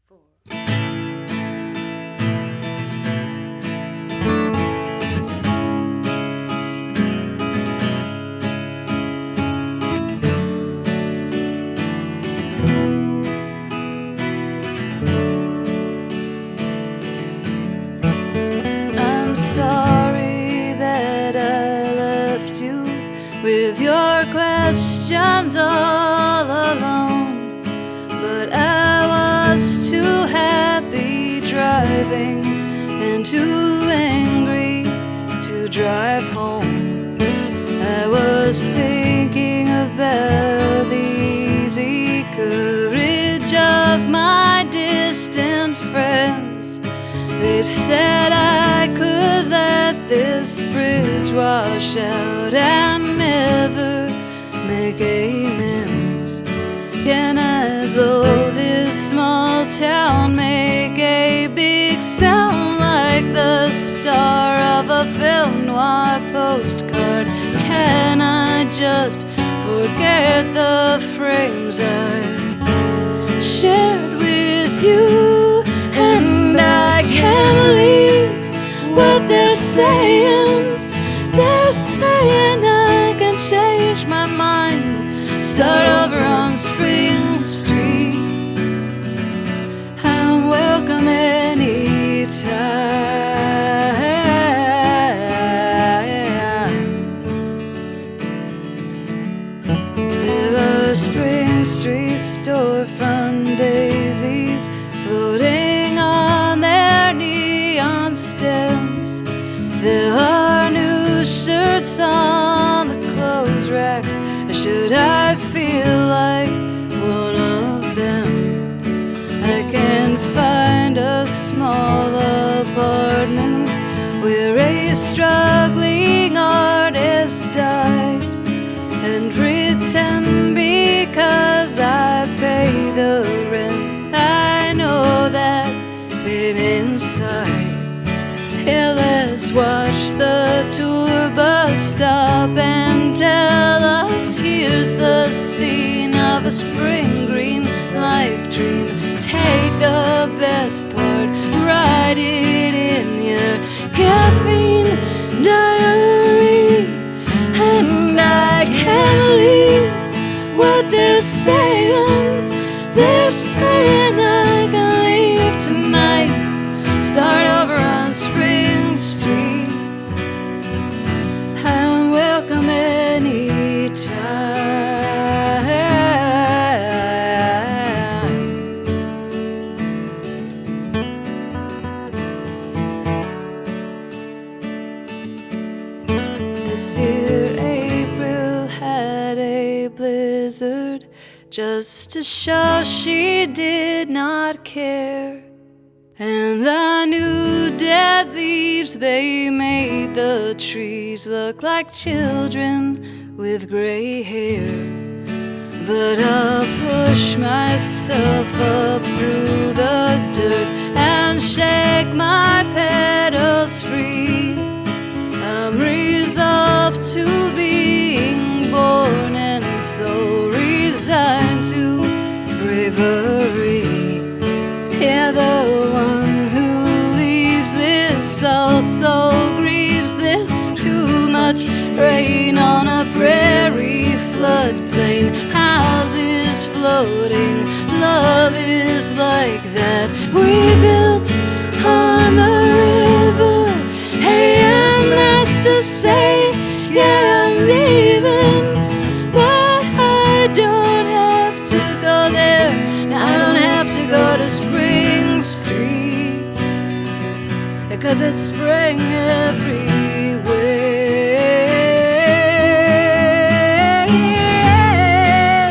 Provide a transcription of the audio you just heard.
4. I'm sorry that I left you with your questions all alone, but I was too happy driving and too angry to drive home. I was thinking about the easy courage of my distant friends. They said I could let this bridge wash out and never make amends. Can I blow this small town, make a big sound like the star of a film noir postcard? Can I just forget the frames I shared with you? And I can't believe what they're saying. They're saying I can change my mind, start over on Spring Street. I'm welcome anytime. There are Spring Street storefront daisies floating on their neon stems. There are new shirts on the clothes racks. Should I feel like one of them? I can find a small apartment where a struggling artist died, and pretend because I pay the rent I know that pain inside. Here, let's watch the tour bus stop and tell us here's the scene of a spring green life dream. Take the best part, write it in your caffeine diary. And I can't believe what they're saying. They're saying I can leave tonight, start over on Spring Street. I'm welcome anytime. This year April had a blizzard, just to show she did not care. And the new dead leaves, they made the trees look like children with gray hair. But I'll push myself up through the dirt and shake my petals free. I'm resolved to being born and so resigned to bravery. Yeah, the one who leaves this also grieves this too much rain on a prairie floodplain, houses floating, love is like that we built on the river. Hey, and that's to say, yeah, I'm leaving, but I don't have to go there. Now I don't have to go to Spring Street, because it's spring every